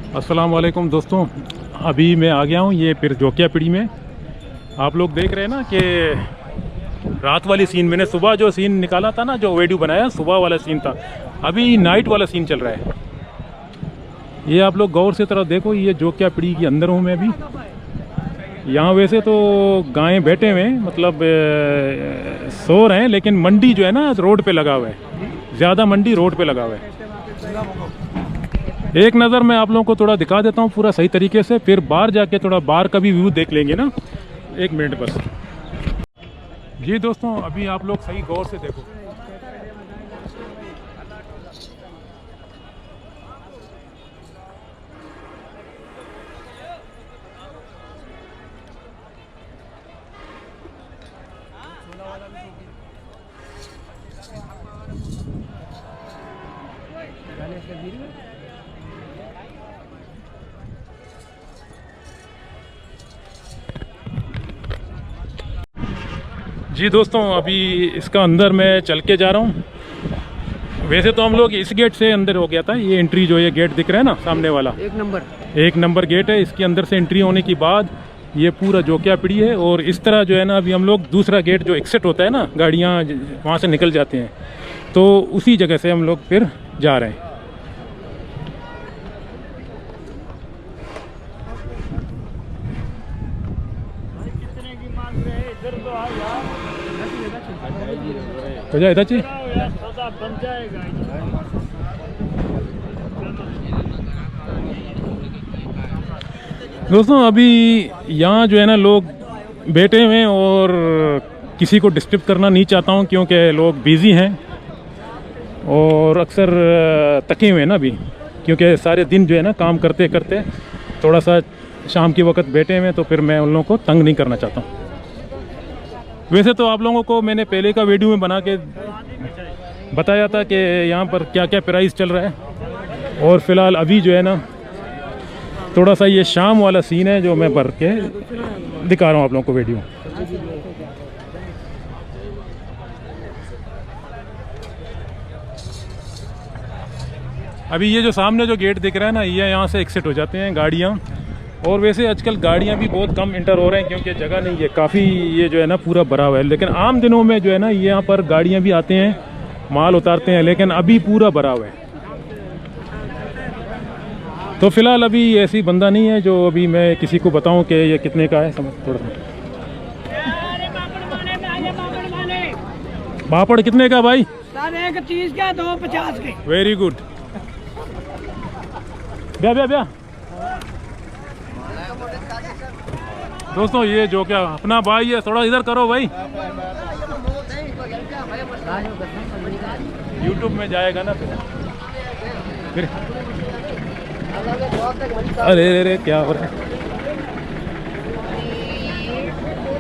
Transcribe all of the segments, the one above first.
अस्सलाम वालेकुम दोस्तों, अभी मैं आ गया हूँ ये फिर जोकिया पीढ़ी में। आप लोग देख रहे हैं ना कि रात वाली सीन मैंने सुबह जो सीन निकाला था ना, जो वीडियो बनाया सुबह वाला सीन था, अभी नाइट वाला सीन चल रहा है। ये आप लोग गौर से तरह देखो, ये जोकिया पीढ़ी के अंदर हूँ मैं अभी। यहाँ वैसे तो गायें बैठे हुए हैं, मतलब सो रहे हैं, लेकिन मंडी जो है ना रोड पे लगा हुआ है, ज़्यादा मंडी रोड पे लगा हुआ है। एक नज़र मैं आप लोगों को थोड़ा दिखा देता हूँ पूरा सही तरीके से, फिर बाहर जाके थोड़ा बाहर का भी व्यू देख लेंगे ना। एक मिनट बस। जी दोस्तों, अभी आप लोग सही गौर से देखो। जी दोस्तों, अभी इसका अंदर मैं चल के जा रहा हूँ। वैसे तो हम लोग इस गेट से अंदर हो गया था। ये एंट्री जो ये गेट दिख रहा है ना सामने वाला, एक नंबर गेट है। इसके अंदर से एंट्री होने के बाद ये पूरा जोकिया पीढ़ी है। और इस तरह जो है ना, अभी हम लोग दूसरा गेट जो एग्जिट होता है ना, गाड़ियाँ वहाँ से निकल जाते हैं, तो उसी जगह से हम लोग फिर जा रहे हैं। तो जा इधर चाहिए दोस्तों। अभी यहाँ जो है ना लोग बैठे हुए हैं और किसी को डिस्टर्ब करना नहीं चाहता हूँ, क्योंकि लोग बिज़ी हैं और अक्सर थके हुए हैं ना अभी, क्योंकि सारे दिन जो है ना काम करते करते थोड़ा सा शाम के वक्त बैठे हुए हैं, तो फिर मैं उन लोगों को तंग नहीं करना चाहता हूँ। वैसे तो आप लोगों को मैंने पहले का वीडियो में बना के बताया था कि यहाँ पर क्या क्या प्राइस चल रहा है। और फ़िलहाल अभी जो है ना थोड़ा सा ये शाम वाला सीन है जो मैं भर के दिखा रहा हूँ आप लोगों को वीडियो। अभी ये जो सामने जो गेट दिख रहा है ना, ये यहाँ से एग्जिट हो जाते हैं गाड़ियाँ। और वैसे आजकल गाड़ियाँ भी बहुत कम इंटर हो रहे हैं, क्योंकि जगह नहीं है काफ़ी। ये जो है ना पूरा भरा हुआ है, लेकिन आम दिनों में जो है ना यहाँ पर गाड़ियाँ भी आते हैं, माल उतारते हैं, लेकिन अभी पूरा भरा हुआ है। तो फिलहाल अभी ऐसी बंदा नहीं है जो अभी मैं किसी को बताऊं कि ये कितने का है। समझ थोड़ा सा पापड़ कितने का भाई? 130 का, 250 के। Very good. ब्या ब्या ब्या दोस्तों, ये जो क्या अपना भाई है, थोड़ा इधर करो भाई, यूट्यूब में जाएगा ना फिर। अरे अरे क्या हो रहा है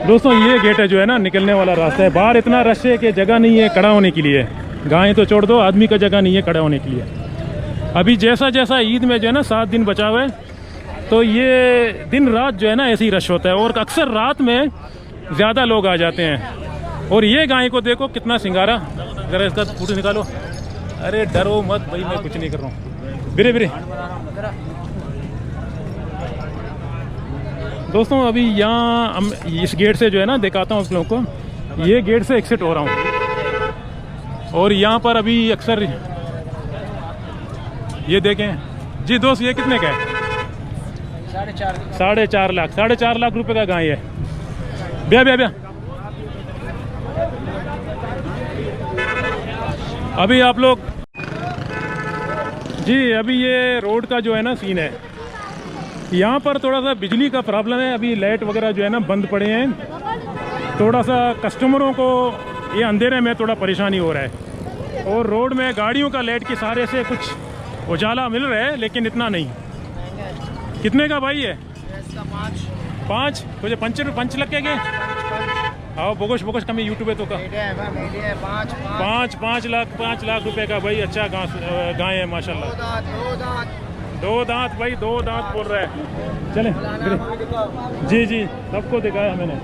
दोस्तों। ये गेट है जो है ना निकलने वाला रास्ता है। बाहर इतना रश है कि जगह नहीं है खड़ा होने के लिए। गायें तो छोड़ दो, आदमी का जगह नहीं है खड़ा होने के लिए। अभी जैसा जैसा ईद में जो है ना 7 दिन बचा हुआ है, तो ये दिन रात जो है ना ऐसे ही रश होता है, और अक्सर रात में ज़्यादा लोग आ जाते हैं। और ये गाय को देखो कितना सिंगारा, ज़रा इसका फोटो निकालो। अरे डरो मत भाई, मैं कुछ नहीं कर रहा हूँ। बिरे बिरे दोस्तों, अभी यहाँ इस गेट से जो है ना दिखाता हूँ आप लोगों को। ये गेट से एग्जिट हो रहा हूँ, और यहाँ पर अभी अक्सर ये देखें जी दोस्त, ये कितने का है? 4.5 लाख। 4.5 लाख रुपए का गाय है। ब्या ब्या ब्या अभी आप लोग जी, अभी ये रोड का जो है ना सीन है, यहाँ पर थोड़ा सा बिजली का प्रॉब्लम है। अभी लाइट वगैरह जो है ना बंद पड़े हैं। थोड़ा सा कस्टमरों को ये अंधेरे में थोड़ा परेशानी हो रहा है, और रोड में गाड़ियों का लाइट के सहारे से कुछ उजाला मिल रहा है, लेकिन इतना नहीं। कितने का भाई है? 5 तुझे पंच लग के गए। आओ बोगोश बोगोश कमी यूट्यूब है तो का 5 लाख रुपए का भाई। अच्छा गाय है माशाल्लाह। 2 दांत भाई, 2 दांत बोल रहा है। चले जी जी, सबको दिखाया मैंने।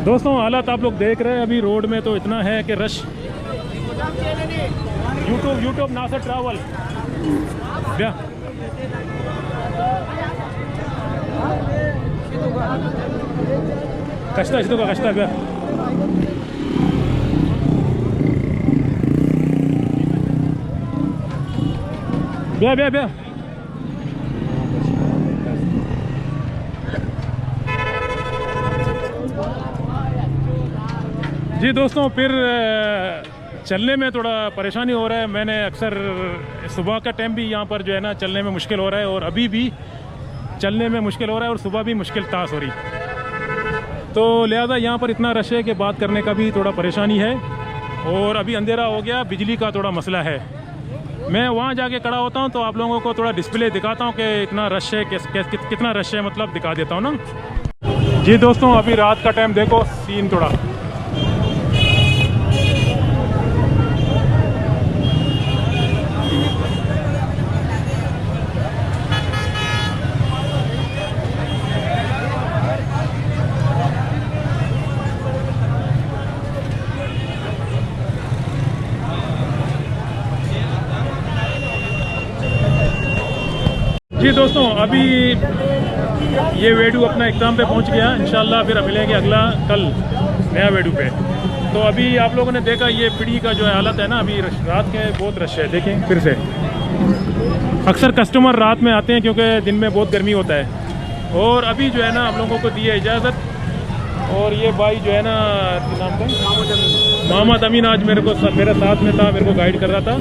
दोस्तों हालात आप लोग देख रहे हैं। अभी रोड में तो इतना है कि रश। यूट्यूब नासर ट्रैवल कष्टा इसी का कष्टा क्या ब्या ब्या ब्या जी दोस्तों, फिर चलने में थोड़ा परेशानी हो रहा है। मैंने अक्सर सुबह का टाइम भी यहाँ पर जो है ना चलने में मुश्किल हो रहा है, और अभी भी चलने में मुश्किल हो रहा है, और सुबह भी मुश्किल तास हो रही। तो लिहाजा यहाँ पर इतना रश है कि बात करने का भी थोड़ा परेशानी है, और अभी अंधेरा हो गया, बिजली का थोड़ा मसला है। मैं वहाँ जाके खड़ा होता हूँ तो आप लोगों को थोड़ा डिस्प्ले दिखाता हूँ कि इतना रश है, कितना रश है, मतलब दिखा देता हूँ ना। जी दोस्तों, अभी रात का टाइम देखो, सीन थोड़ा जी दोस्तों, अभी ये वेडू अपना एग्ज़ाम पे पहुंच गया। इंशाल्लाह फिर मिलेंगे अगला कल नया वेडू पे। तो अभी आप लोगों ने देखा ये पीढ़ी का जो है हालत है ना, अभी रात के बहुत रश है। देखें फिर से, अक्सर कस्टमर रात में आते हैं क्योंकि दिन में बहुत गर्मी होता है। और अभी जो है ना हम लोगों को दी है इजाज़त, और ये भाई जो है ना नाम का मोहम्मद अमीन आज मेरे साथ में था, मेरे को गाइड कर रहा था।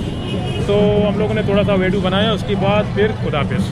तो हम लोगों ने थोड़ा सा वेडू बनाया, उसके बाद फिर खुदाफिज।